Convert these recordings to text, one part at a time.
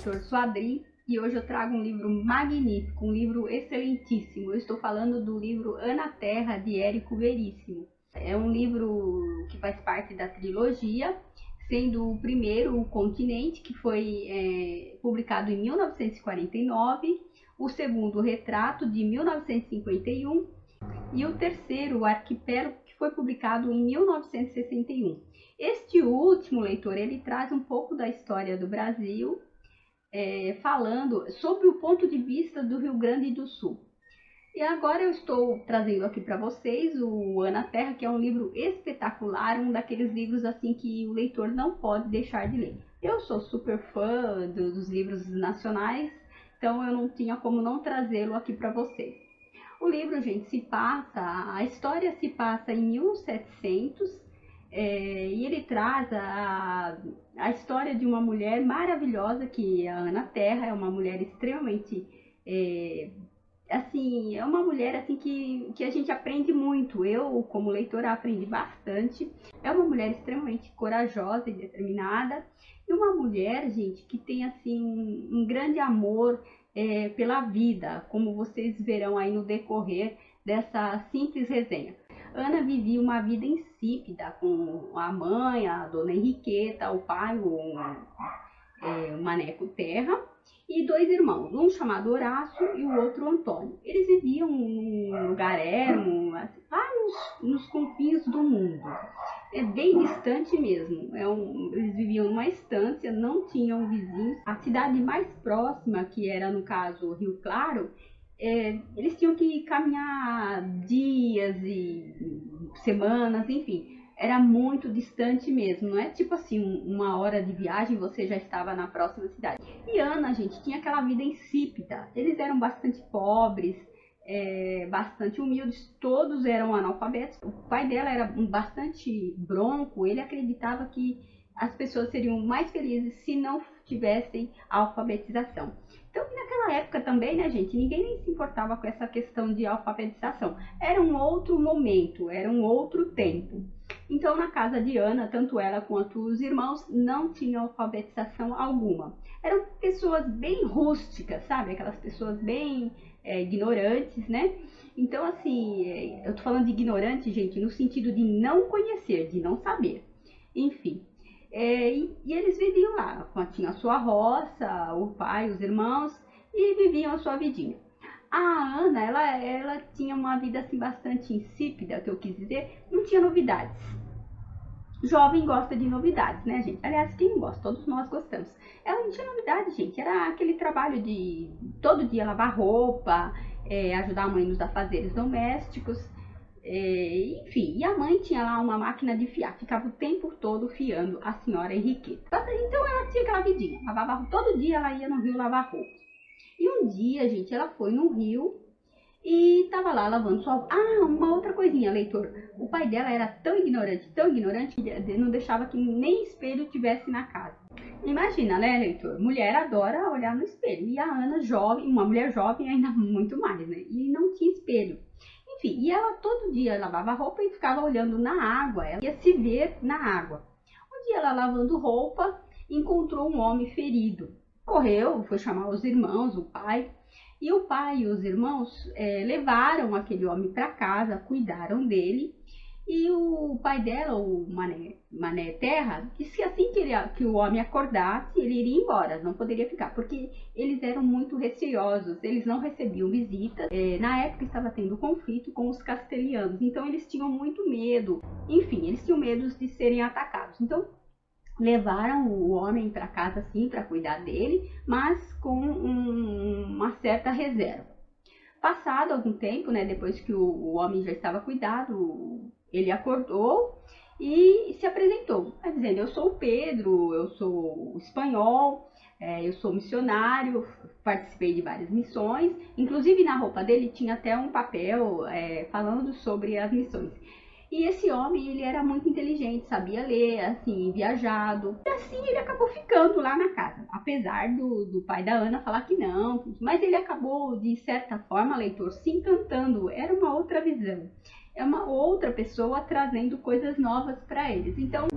leitor, sou a Adri e hoje eu trago um livro magnífico, um livro excelentíssimo. Eu estou falando do livro Ana Terra, de Érico Veríssimo. É um livro que faz parte da trilogia, sendo o primeiro, O Continente, que foi publicado em 1949, o segundo, O Retrato, de 1951, e o terceiro, O Arquipélago, que foi publicado em 1961. Este último, leitor, ele traz um pouco da história do Brasil, falando sobre o ponto de vista do Rio Grande do Sul. E agora eu estou trazendo aqui para vocês o Ana Terra, que é um livro espetacular, um daqueles livros assim que o leitor não pode deixar de ler. Eu sou super fã dos livros nacionais, então eu não tinha como não trazê-lo aqui para vocês. O livro, gente, a história se passa em 1700, e ele traz a história de uma mulher maravilhosa, que é a Ana Terra. É uma mulher extremamente, assim, é uma mulher assim que a gente aprende muito. Eu, como leitora, aprendi bastante. É uma mulher extremamente corajosa e determinada, e uma mulher, gente, que tem assim um grande amor pela vida, como vocês verão aí no decorrer dessa simples resenha. Ana vivia uma vida insípida com a mãe, a dona Henriqueta, o pai, o Maneco Terra, e dois irmãos, um chamado Horácio e o outro Antônio. Eles viviam num lugar ermo, assim, lá nos confins do mundo. É bem distante mesmo. Eles viviam numa estância, não tinham vizinhos. A cidade mais próxima, que era no caso Rio Claro, eles tinham que caminhar dias e semanas, enfim, era muito distante mesmo. Não é tipo assim, uma hora de viagem você já estava na próxima cidade. E Ana, gente, tinha aquela vida insípida. Eles eram bastante pobres, bastante humildes, todos eram analfabetos. O pai dela era bastante bronco, ele acreditava que as pessoas seriam mais felizes se não tivessem a alfabetização. Então, naquela época também, né, gente, ninguém nem se importava com essa questão de alfabetização. Era um outro momento, era um outro tempo. Então, na casa de Ana, tanto ela quanto os irmãos não tinham alfabetização alguma. Eram pessoas bem rústicas, sabe? Aquelas pessoas bem ignorantes, né? Então, assim, eu tô falando de ignorante, gente, no sentido de não conhecer, de não saber. Enfim. E eles viviam lá, tinha a sua roça, o pai, os irmãos, e viviam a sua vidinha. A Ana, ela tinha uma vida assim bastante insípida, que eu quis dizer, não tinha novidades. Jovem gosta de novidades, né, gente? Aliás, quem não gosta? Todos nós gostamos. Ela não tinha novidade, gente. Era aquele trabalho de todo dia lavar roupa, ajudar a mãe nos afazeres domésticos. Enfim, e a mãe tinha lá uma máquina de fiar, ficava o tempo todo fiando a senhora Henriqueta. Então ela tinha aquela vidinha, lavava todo dia, ela ia no rio lavar roupa. E um dia, gente, ela foi no rio e tava lá lavando sua roupa. Uma outra coisinha, leitor, o pai dela era tão ignorante, que não deixava que nem espelho tivesse na casa. Imagina, né, leitor, mulher adora olhar no espelho, e a Ana, jovem, uma mulher jovem ainda muito mais, né, e não tinha espelho. Enfim, e ela todo dia lavava roupa e ficava olhando na água, ela ia se ver na água. Um dia ela lavando roupa, encontrou um homem ferido. Correu, foi chamar os irmãos, o pai, e o pai e os irmãos levaram aquele homem para casa, cuidaram dele, e o pai dela, o Mané Terra, disse que assim que o homem acordasse, ele iria embora, não poderia ficar, porque eles eram muito receosos, eles não recebiam visitas. Na época estava tendo conflito com os castelhanos, então eles tinham muito medo, enfim, eles tinham medo de serem atacados. Então levaram o homem para casa assim, para cuidar dele, mas com uma certa reserva. Passado algum tempo, né, depois que o homem já estava cuidado, ele acordou e se apresentou, dizendo: eu sou o Pedro, eu sou espanhol, eu sou missionário, participei de várias missões. Inclusive na roupa dele tinha até um papel falando sobre as missões. E esse homem, ele era muito inteligente, sabia ler, assim, viajado. E assim ele acabou ficando lá na casa. Apesar do pai da Ana falar que não. Mas ele acabou, de certa forma, leitor, se encantando. Era uma outra visão. É uma outra pessoa trazendo coisas novas para eles. Então,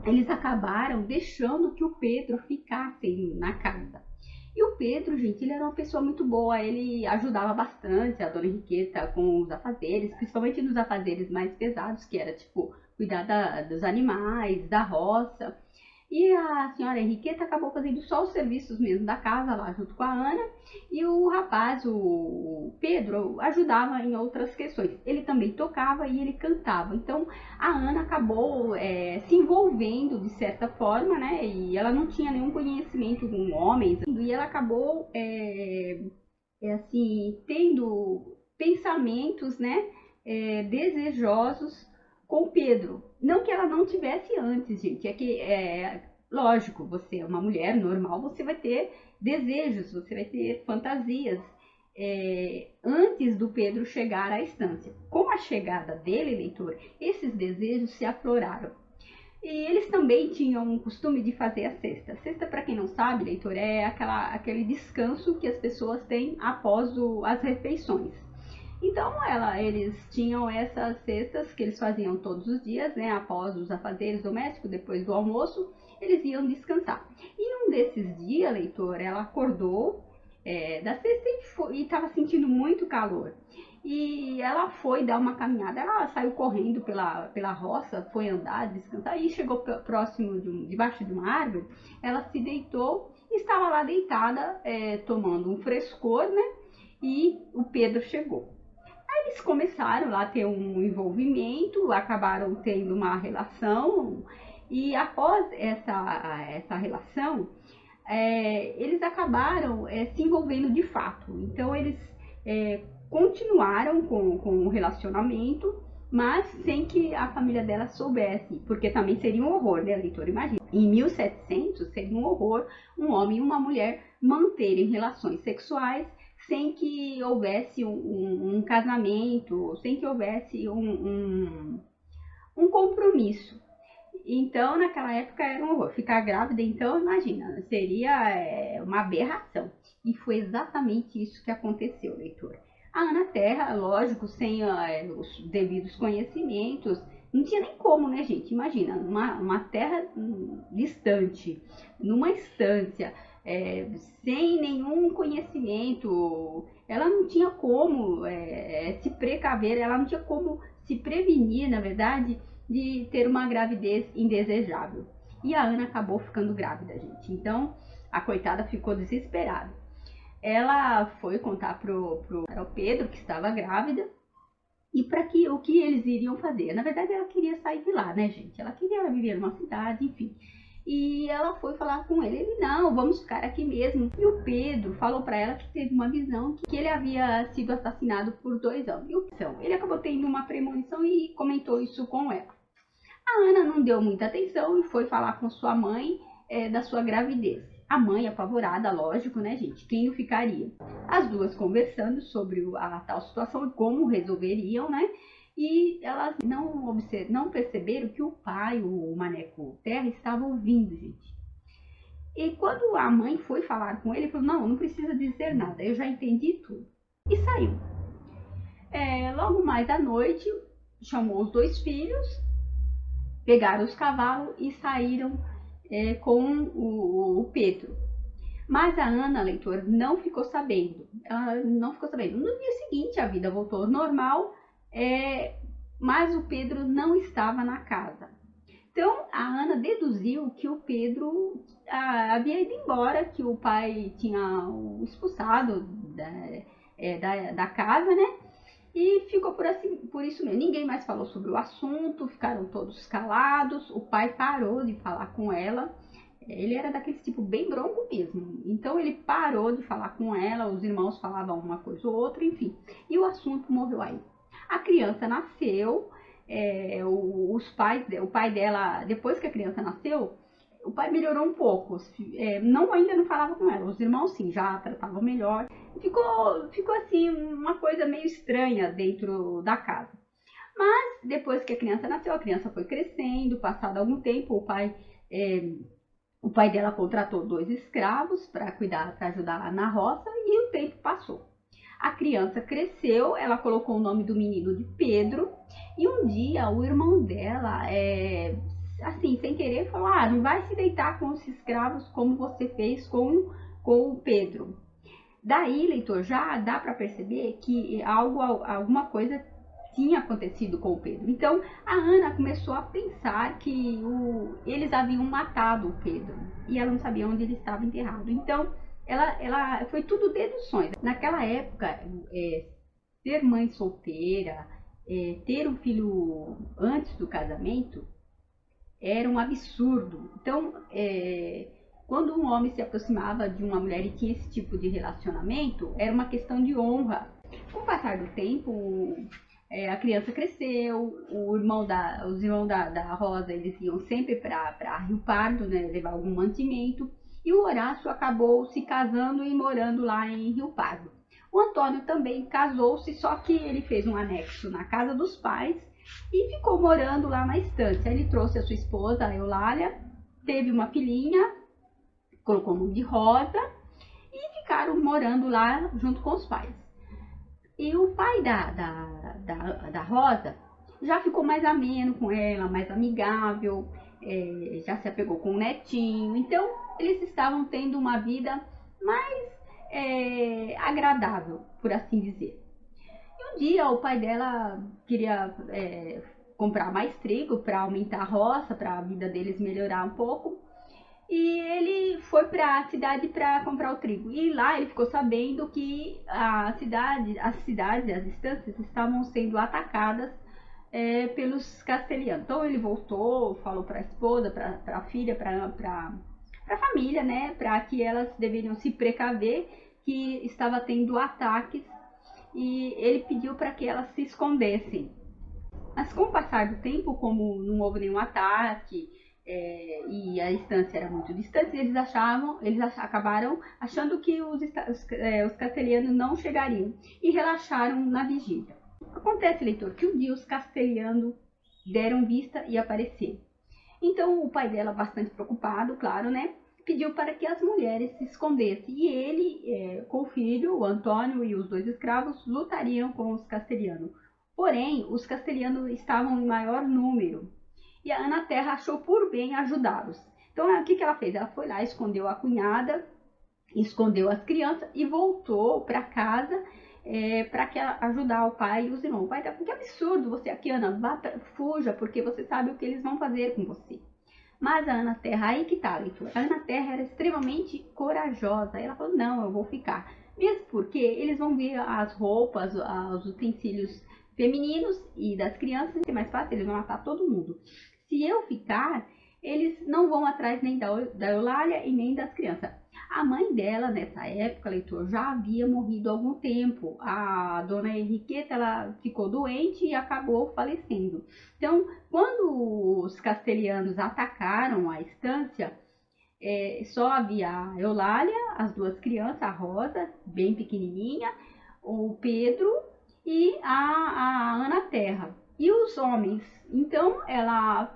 eles acabaram deixando que o Pedro ficasse na casa. E o Pedro, gente, ele era uma pessoa muito boa, ele ajudava bastante a dona Henriqueta com os afazeres, principalmente nos afazeres mais pesados, que era tipo cuidar dos animais, da roça. E a senhora Henriqueta acabou fazendo só os serviços mesmo da casa lá junto com a Ana, e o rapaz, o Pedro, ajudava em outras questões. Ele também tocava e ele cantava. Então a Ana acabou se envolvendo de certa forma, né? E ela não tinha nenhum conhecimento com homens, e ela acabou assim tendo pensamentos, né? Desejosos com o Pedro. Não que ela não tivesse antes, gente. É que, lógico, você é uma mulher normal, você vai ter desejos, você vai ter fantasias. Antes do Pedro chegar à estância. Com a chegada dele, leitor, esses desejos se afloraram. E eles também tinham o costume de fazer a cesta. A cesta, para quem não sabe, leitor, é aquele descanso que as pessoas têm após as refeições. Então, eles tinham essas cestas que eles faziam todos os dias, né? Após os afazeres domésticos, depois do almoço, eles iam descansar. E um desses dias, leitor, ela acordou da cesta e estava sentindo muito calor. E ela foi dar uma caminhada, ela saiu correndo pela roça, foi andar, descansar, e chegou próximo debaixo de uma árvore, ela se deitou e estava lá deitada, tomando um frescor, né? E o Pedro chegou. Eles começaram lá a ter um envolvimento, acabaram tendo uma relação, e após essa relação, eles acabaram se envolvendo de fato. Então eles continuaram com o relacionamento, mas sem que a família dela soubesse, porque também seria um horror, né, leitor? Imagina, em 1700 seria um horror um homem e uma mulher manterem relações sexuais sem que houvesse um casamento, sem que houvesse um compromisso. Então, naquela época era um horror. Ficar grávida, então, imagina, seria uma aberração. E foi exatamente isso que aconteceu, leitor. A Ana Terra, lógico, sem os devidos conhecimentos, não tinha nem como, né, gente? Imagina, uma terra distante, numa estância, sem nenhum conhecimento, ela não tinha como se precaver, ela não tinha como se prevenir, na verdade, de ter uma gravidez indesejável. E a Ana acabou ficando grávida, gente. Então, a coitada ficou desesperada. Ela foi contar pro Pedro que estava grávida e o que eles iriam fazer. Na verdade, ela queria sair de lá, né, gente? Ela queria viver numa cidade, enfim. E ela foi falar com ele. Ele, não, vamos ficar aqui mesmo. E o Pedro falou para ela que teve uma visão que ele havia sido assassinado por 2 homens. Então, ele acabou tendo uma premonição e comentou isso com ela. A Ana não deu muita atenção e foi falar com sua mãe da sua gravidez. A mãe, apavorada, lógico, né, gente? Quem não ficaria? As duas conversando sobre a tal situação e como resolveriam, né? E elas não perceberam que o pai, o Maneco Terra, estava ouvindo, gente. E quando a mãe foi falar com ele, ele falou, não precisa dizer nada, eu já entendi tudo. E saiu. Logo mais à noite, chamou os 2 filhos, pegaram os cavalos e saíram com o Pedro. Mas a Ana, leitor, não ficou sabendo. Ela não ficou sabendo. No dia seguinte, a vida voltou ao normal, mas o Pedro não estava na casa. Então, a Ana deduziu que o Pedro havia ido embora, que o pai tinha o expulsado da casa, né? E ficou por isso mesmo. Ninguém mais falou sobre o assunto, ficaram todos calados. O pai parou de falar com ela. Ele era daquele tipo bem bronco mesmo. Então ele parou de falar com ela, os irmãos falavam uma coisa ou outra, enfim. E o assunto morreu aí. A criança nasceu, o pai dela, depois que a criança nasceu, o pai melhorou um pouco, ainda não falava com ela, os irmãos sim, já tratavam melhor. Ficou assim, uma coisa meio estranha dentro da casa. Mas depois que a criança nasceu, a criança foi crescendo, passado algum tempo, o pai dela contratou 2 escravos para ajudar na roça, e o tempo passou. A criança cresceu, ela colocou o nome do menino de Pedro, e um dia o irmão dela, assim, sem querer, falou, não vai se deitar com os escravos como você fez com com o Pedro. Daí, leitor, já dá para perceber que alguma coisa tinha acontecido com o Pedro. Então, a Ana começou a pensar que eles haviam matado o Pedro e ela não sabia onde ele estava enterrado. Então, ela foi tudo deduções. Naquela época, ser mãe solteira, ter um filho antes do casamento era um absurdo. Então, quando um homem se aproximava de uma mulher e tinha esse tipo de relacionamento, era uma questão de honra. Com o passar do tempo, a criança cresceu, os irmãos da Rosa, eles iam sempre para Rio Pardo, né, levar algum mantimento, e o Horácio acabou se casando e morando lá em Rio Pardo. O Antônio também casou-se, só que ele fez um anexo na casa dos pais e ficou morando lá na estância. Ele trouxe a sua esposa, a Eulália, teve uma filhinha, colocou o nome de Rosa e ficaram morando lá junto com os pais. E o pai da Rosa já ficou mais ameno com ela, mais amigável, já se apegou com o netinho. Então, eles estavam tendo uma vida mais agradável, por assim dizer. E um dia o pai dela queria comprar mais trigo para aumentar a roça, para a vida deles melhorar um pouco. E ele foi para a cidade para comprar o trigo. E lá ele ficou sabendo que as estâncias estavam sendo atacadas pelos castelhanos. Então ele voltou, falou para a esposa, para a filha, para a família, né, para que elas deveriam se precaver que estava tendo ataques, e ele pediu para que elas se escondessem. Mas com o passar do tempo, como não houve nenhum ataque, e a estância era muito distante, eles acabaram achando que os castelhanos não chegariam e relaxaram na vigília. Acontece, leitor, que um dia os castelhanos deram vista e apareceram. Então o pai dela, bastante preocupado, claro, né, pediu para que as mulheres se escondessem. E ele, com o filho, o Antônio e os 2 escravos, lutariam com os castelhanos. Porém, os castelhanos estavam em maior número e a Ana Terra achou por bem ajudá-los. Então, o que ela fez? Ela foi lá, escondeu a cunhada, escondeu as crianças e voltou para casa para ajudar o pai e os irmãos. O pai falou: que absurdo você aqui, Ana, fuja, porque você sabe o que eles vão fazer com você. Mas a Ana Terra, aí que tá, leitura. A Ana Terra era extremamente corajosa. Ela falou: não, eu vou ficar. Mesmo porque eles vão ver as roupas, os utensílios femininos e das crianças, é mais fácil, eles vão matar todo mundo. Se eu ficar, eles não vão atrás nem da Eulália e nem das crianças. A mãe dela, nessa época, leitor, já havia morrido há algum tempo. A dona Henriqueta, ela ficou doente e acabou falecendo. Então, quando os castelhanos atacaram a estância, só havia a Eulália, as 2 crianças, a Rosa, bem pequenininha, o Pedro e a Ana Terra. E os homens, então ela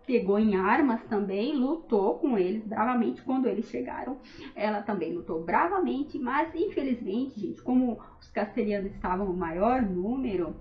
pegou em armas também, lutou com eles bravamente quando eles chegaram. Ela também lutou bravamente, mas infelizmente, gente, como os castelhanos estavam no maior número,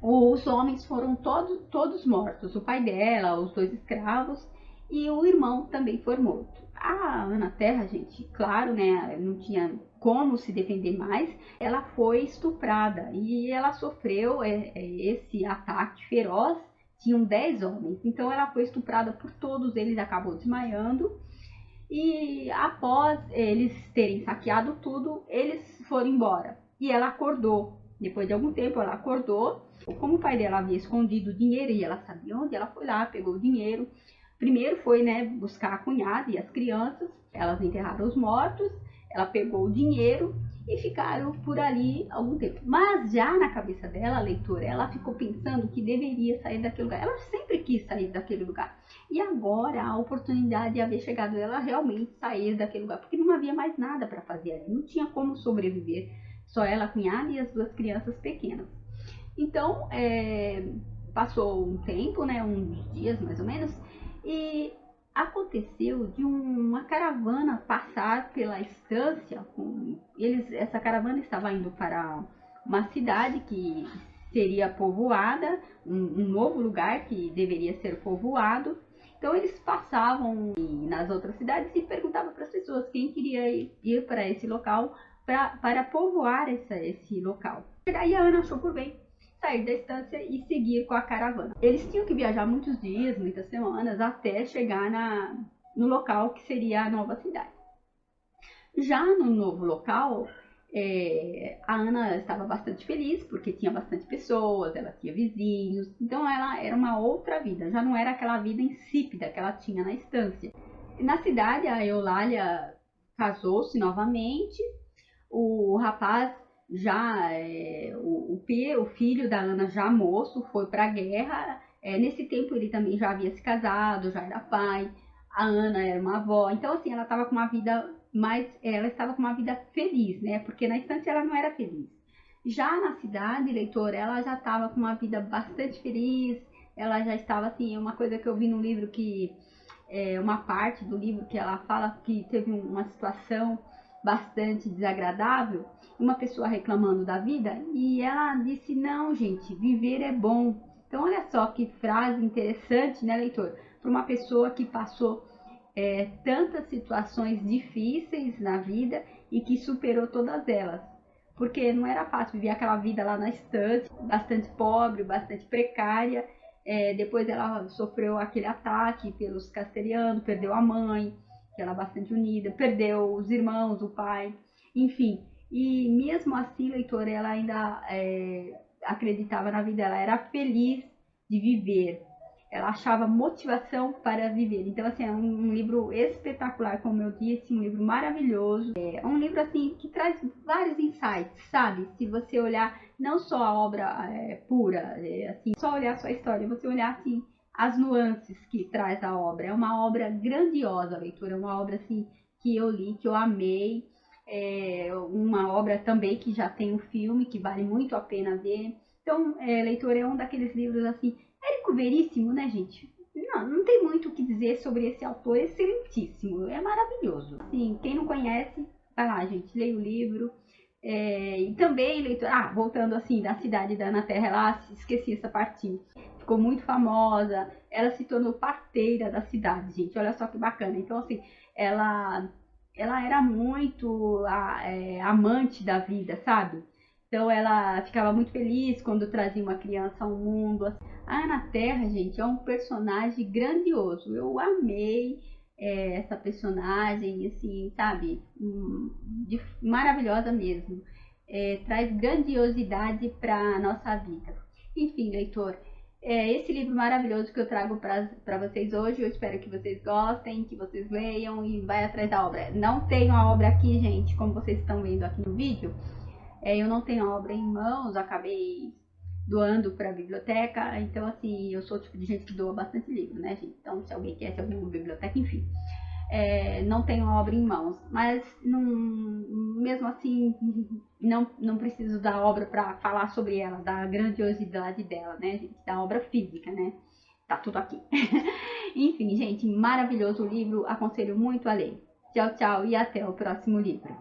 os homens foram todos mortos. O pai dela, os 2 escravos e o irmão também foi morto. A Ana Terra, gente, claro, né, não tinha como se defender mais, ela foi estuprada e ela sofreu esse ataque feroz. Tinham 10 homens, então ela foi estuprada por todos eles, acabou desmaiando. E após eles terem saqueado tudo, eles foram embora. E ela acordou. Depois de algum tempo, ela acordou. Como o pai dela havia escondido o dinheiro e ela sabia onde, ela foi lá, pegou o dinheiro. Primeiro foi, né, buscar a cunhada e as crianças. Elas enterraram os mortos. Ela pegou o dinheiro e ficaram por ali algum tempo. Mas já na cabeça dela, a leitora, ela ficou pensando que deveria sair daquele lugar. Ela sempre quis sair daquele lugar. E agora a oportunidade havia chegado dela realmente sair daquele lugar, porque não havia mais nada para fazer ali. Não tinha como sobreviver. Só ela, a cunhada e as 2 crianças pequenas. Então, passou um tempo, né, uns dias mais ou menos, e aconteceu de uma caravana passar pela estância. Essa caravana estava indo para uma cidade que seria povoada, um novo lugar que deveria ser povoado, Então eles passavam nas outras cidades e perguntavam para as pessoas quem queria ir para esse local para povoar esse local. E daí a Ana achou por bem sair da estância e seguir com a caravana. Eles tinham que viajar muitos dias, muitas semanas, até chegar no local que seria a nova cidade. Já no novo local, a Ana estava bastante feliz, porque tinha bastante pessoas, ela tinha vizinhos, então ela era uma outra vida, já não era aquela vida insípida que ela tinha na estância. Na cidade, a Eulália casou-se novamente, o rapaz já, o filho da Ana já moço, foi para a guerra. Nesse tempo ele também já havia se casado, já era pai, a Ana era uma avó, então assim, ela estava com uma vida ela estava com uma vida feliz, né? Porque na estância ela não era feliz. Já na cidade, leitor, ela já estava com uma vida bastante feliz, ela já estava assim, uma coisa que eu vi no livro que uma parte do livro que ela fala que teve uma situação bastante desagradável, uma pessoa reclamando da vida, e ela disse: não, gente, viver é bom. Então olha só que frase interessante, né, leitor, para uma pessoa que passou tantas situações difíceis na vida e que superou todas elas, porque não era fácil viver aquela vida lá na estância, bastante pobre, bastante precária. Depois ela sofreu aquele ataque pelos castelhanos, perdeu a mãe, que era bastante unida, perdeu os irmãos, o pai, enfim. E mesmo assim, leitor, ela ainda acreditava na vida, ela era feliz de viver, ela achava motivação para viver. Então, assim, é um livro espetacular, como eu disse, um livro maravilhoso. É um livro, assim, que traz vários insights, sabe? Se você olhar não só a obra pura, assim, só olhar só a história, você olhar, assim, as nuances que traz a obra. É uma obra grandiosa, leitura, é uma obra, assim, que eu li, que eu amei. Uma obra também que já tem um filme, que vale muito a pena ver. Então, leitor, é um daqueles livros, assim, Érico Veríssimo, né, gente? Não tem muito o que dizer sobre esse autor excelentíssimo, é maravilhoso. Assim, quem não conhece, vai lá, gente, leia o livro. E também, leitor, voltando assim, da cidade da Ana Terra, ela esqueci essa parte, ficou muito famosa, ela se tornou parteira da cidade, gente, olha só que bacana. Então, assim, ela era muito amante da vida, sabe? Então ela ficava muito feliz quando trazia uma criança ao mundo. A Ana Terra, gente, é um personagem grandioso. Eu amei essa personagem, assim, sabe? Maravilhosa mesmo. Traz grandiosidade para a nossa vida. Enfim, leitor, esse livro maravilhoso que eu trago para vocês hoje. Eu espero que vocês gostem, que vocês leiam e vai atrás da obra. Não tenho a obra aqui, gente, como vocês estão vendo aqui no vídeo. Eu não tenho a obra em mãos, acabei doando para a biblioteca. Então, assim, eu sou o tipo de gente que doa bastante livro, né, gente? Então, se alguém quer, se alguém uma biblioteca, enfim. Não tenho a obra em mãos, mas mesmo assim, não preciso da obra para falar sobre ela, da grandiosidade dela, né, gente? Da obra física, né? Tá tudo aqui. Enfim, gente, maravilhoso o livro, aconselho muito a ler. Tchau, tchau e até o próximo livro.